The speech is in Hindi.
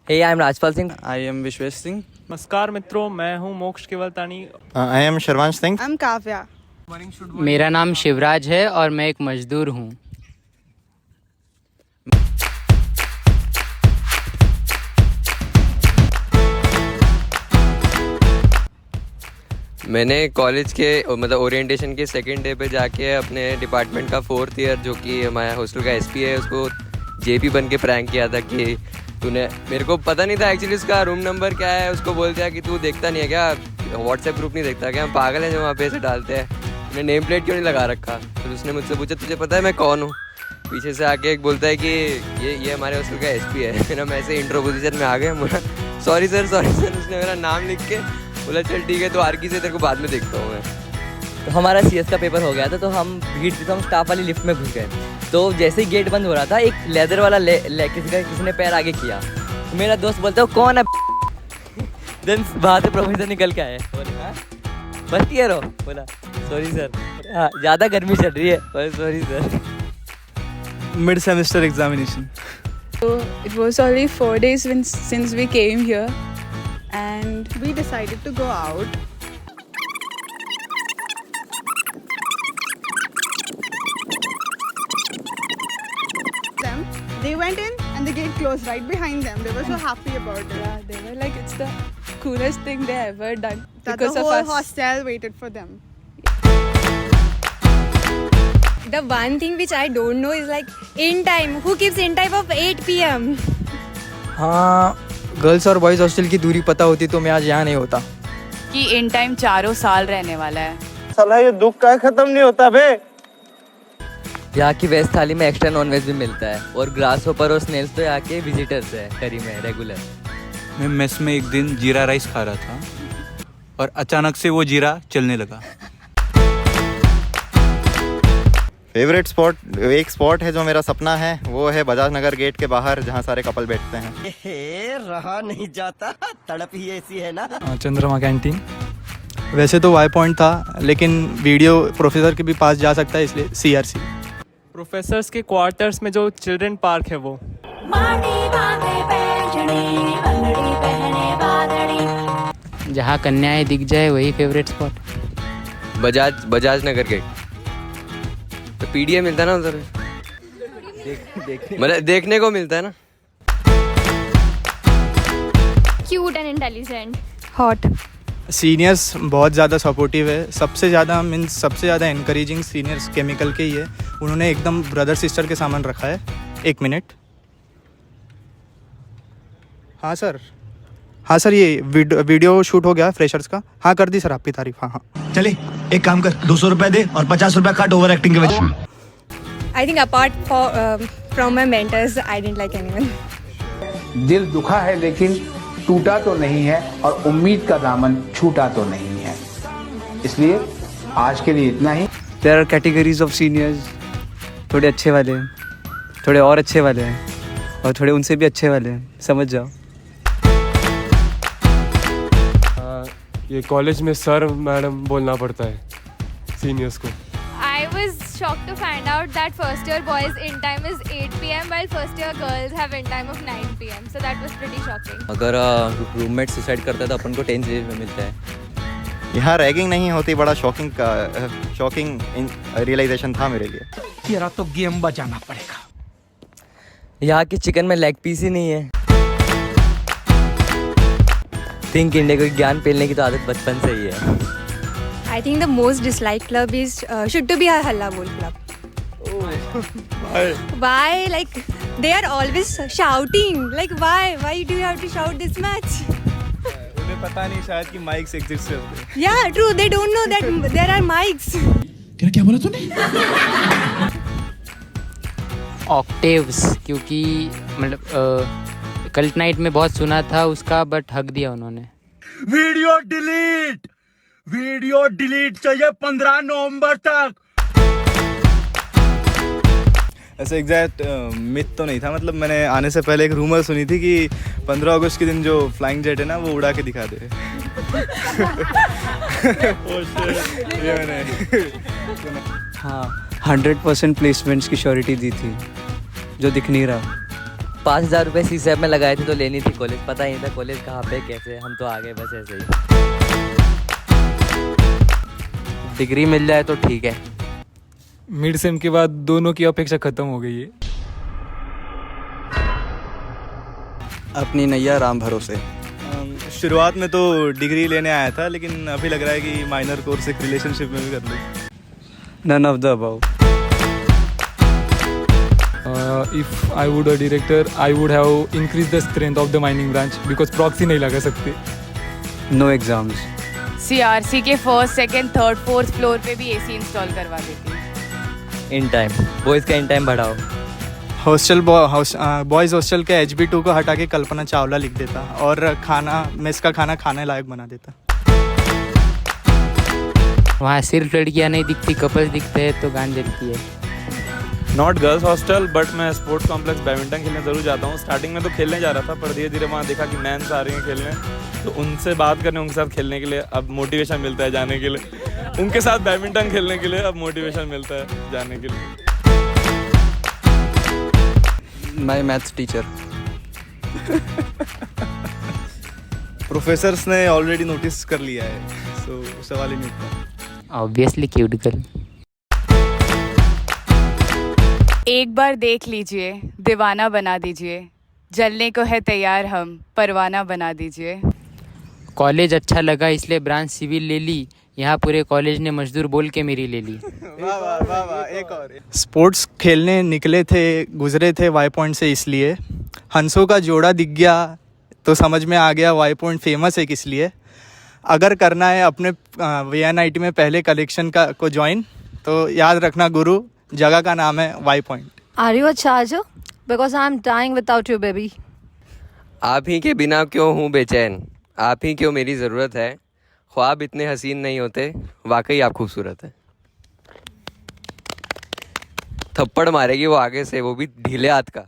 Hey, I'm Rajpal Singh. I am Vishwesh Singh. नमस्कार मित्रों, मैं हूं मोक्ष केवलतानी। I am Sharvansh Singh. I'm Kavya. मेरा नाम शिवराज है और मैं एक मजदूर हूँ। मैंने कॉलेज के मतलब ओरिएंटेशन के सेकेंड डे पे जाके अपने डिपार्टमेंट का 4th ईयर जो कि हमारे हॉस्टल का एसपी है उसको जेपी बन के प्रैंक किया था कि तूने, मेरे को पता नहीं था एक्चुअली उसका रूम नंबर क्या है। उसको बोल दिया कि तू देखता नहीं है क्या, व्हाट्सएप ग्रुप नहीं देखता क्या, हम पागल हैं जो वहाँ पे ऐसे डालते हैं, तूने नेम प्लेट क्यों नहीं लगा रखा। तो उसने मुझसे पूछा तुझे पता है मैं कौन हूँ। पीछे से आके एक बोलता है कि ये हमारे हॉस्टल का एसपी है। फिर हम ऐसे इंट्रो पोजीशन में आ गए। बोला सॉरी सर। उसने मेरा नाम लिख के बोला चल ठीक है तो आरकी से तेरे को बाद में देखता हूँ मैं। तो हमारा सीएस का पेपर हो गया था तो हम भीड़ थी तो हम स्टाफ वाली लिफ्ट में घुस गए। तो जैसे ही गेट बंद हो रहा था एक लेदर वाला किसी ने पैर आगे किया। तो मेरा दोस्त बोलता है कौन है। देन वहाँ से प्रोफेसर निकल के आए। बोले हाँ फर्स्ट ईयर हो। बोला सॉरी सर, हाँ ज़्यादा गर्मी चल रही है। Sorry sir. Mid semester examination. So it was only 4 days since we came here, and we decided to go out. They went in and the gate closed right behind them. They were so happy about it. Yeah, they were like, it's the coolest thing they ever done. That because the of whole us. hostel waited for them. The one thing which I don't know is like in time. Who keeps in time of 8 p.m? हाँ, गर्ल्स और बॉयज़ हॉस्टल की दूरी पता होती तो मैं आज यहाँ नहीं होता। कि इन टाइम 4 साल रहने वाला है। साला ये दुख का खत्म नहीं होता बे। यहाँ की वेज थाली में एक्स्ट्रा नॉनवेज भी मिलता है और ग्रास होपर और स्नेल्स तो यहाँ के विजिटर्स है करी में रेगुलर। मैं मेस में एक दिन जीरा राइस खा रहा था और अचानक से वो जीरा चलने लगा। फेवरेट स्पॉट, एक स्पॉट है जो मेरा सपना है, वो है बजाज नगर गेट के बाहर जहाँ सारे कपल बैठते हैं। रहा नहीं जाता, तड़प ही ऐसी है ना। चंद्रमा कैंटीन। वैसे तो वाई पॉइंट था लेकिन वीडियो प्रोफेसर के भी पास जा सकता है इसलिए सीआरसी। प्रोफेसर्स के क्वार्टर्स में जो चिल्ड्रन पार्क है वो। जहाँ कन्याएं दिख जाए वही favourite spot. Bajaj Nagar gate तो पीडीए मिलता है ना उधर। मतलब देखने को मिलता है ना। Cute and intelligent. Hot. Seniors बहुत ज़्यादा सपोर्टिव है। सबसे ज़्यादा इनकरेजिंग सीनियर्स केमिकल के ही है। उन्होंने एकदम ब्रदर सिस्टर के सामान रखा है। 1 मिनट। हाँ सर ये वीडियो शूट हो गया फ्रेशर्स का। हाँ कर दी सर आपकी तारीफ। हाँ चले एक काम कर, 200 रुपए दे और 50 रुपए काट ओवर एक्टिंग के वजह। I think apart from my mentors, I didn't like anyone. दिल दुखा है लेकिन टूटा तो नहीं है और उम्मीद का दामन छूटा तो नहीं है, इसलिए आज के लिए इतना ही। There are categories of seniors. थोड़े अच्छे वाले हैं, थोड़े और अच्छे वाले हैं और थोड़े उनसे भी अच्छे वाले हैं, समझ जाओ। ये कॉलेज में सर मैडम बोलना पड़ता है सीनियर्स को। I was shocked to find out that first year boys in time is 8 p.m. while first year girls have in time of 9 p.m. So that was pretty shocking. अगर रूममेट सुसाइड करता है तो अपन को 10 डेज में मिलता है। यहाँ रैगिंग नहीं होती, बड़ा शॉकिंग रियलाइजेशन था मेरे लिए। तेरा तो गेम बचाना पड़ेगा। यहाँ की चिकन में लेग पीस ही नहीं है। थिंक इंडिया को ज्ञान पेलने की तो आदत बचपन से ही है। I think the most disliked club is should to be a Halla Bol club. Why? Like they are always shouting. Like why? Why do you have to shout this much? उन्हें पता नहीं शायद कि माइक्स एग्जिस्ट करते हैं। Yeah, true. They don't know that there are mics. क्या बोला तूने? ऑक्टेव्स, क्योंकि मतलब कल्ट नाइट में बहुत सुना था उसका बट हक दिया उन्होंने। वीडियो डिलीट चाहिए 15 नवंबर तक। ऐसे एग्जैक्ट मिथ तो नहीं था, मतलब मैंने आने से पहले एक रूमर सुनी थी कि 15 अगस्त के दिन जो फ्लाइंग जेट है ना वो उड़ा के दिखा दे। ये मैंने हाँ 100% प्लेसमेंट्स की श्योरिटी दी थी जो दिख नहीं रहा। 5,000 रुपये CSAP में लगाए थे तो लेनी थी कॉलेज, पता ही नहीं था कॉलेज कहाँ पे कैसे, हम तो आ गए बस ऐसे ही। डिग्री मिल जाए तो ठीक है। मिड सेम के बाद दोनों की अपेक्षा खत्म हो गई है। अपनी नैया राम भरोसे। शुरुआत में तो डिग्री लेने आया था, लेकिन अभी लग रहा है कि माइनर कोर्स एक रिलेशनशिप में भी कर लूँ। None of the above. If I would a director I would have increase the strength of the mining branch because proxy नहीं लगा सकते। No exams. CRC के first, second, third, fourth floor पे भी AC इंस्टॉल करवा देती हूँ। इन टाइम बॉयज़ का इन टाइम बढ़ाओ। हॉस्टल बॉयज़ हॉस्टल के HB2 को हटा के कल्पना चावला लिख देता और खाना मेस का खाना खाने लायक बना देता। वहाँ सिर्फ लड़कियाँ नहीं दिखती, कपल्स दिखते हैं तो गान जलती है। नॉट गर्ल्स हॉस्टल बट मैं स्पोर्ट्स कॉम्प्लेक्स बैडमिंटन खेलने ज़रूर जाता हूँ। स्टार्टिंग में तो खेलने जा रहा था पर धीरे धीरे वहाँ देखा कि मैंस आ रही हैं खेलने, तो उनसे बात करने, उनके साथ खेलने के लिए अब मोटिवेशन मिलता है जाने के लिए। उनके साथ बैडमिंटन खेलने के लिए अब मोटिवेशन मिलता है जाने के लिए। My maths teacher. प्रोफेसर्स ने ऑलरेडी नोटिस कर लिया है, सो सवाल ही नहीं उठता। Obviously cute girl. एक बार देख लीजिए, दीवाना बना दीजिए, जलने को है तैयार हम, परवाना बना दीजिए। कॉलेज अच्छा लगा इसलिए ब्रांच सिविल ले ली, यहाँ पूरे कॉलेज ने मजदूर बोल के मेरी ले ली। एक और। स्पोर्ट्स खेलने निकले थे, गुजरे थे वाई पॉइंट से, इसलिए हंसों का जोड़ा दिख गया तो समझ में आ गया वाई पॉइंट फेमस है किस लिए। अगर करना है अपने VNIT में पहले कलेक्शन को ज्वाइन तो याद रखना गुरु, जगह का नाम है Y point. Are you a charger? Because I'm dying without you, baby. आप ही के बिना क्यों हूँ बेचैन, आप ही क्यों मेरी ज़रूरत है, ख्वाब इतने हसीन नहीं होते, वाकई आप खूबसूरत है। थप्पड़ मारेगी वो आगे से, वो भी ढीले हाथ का।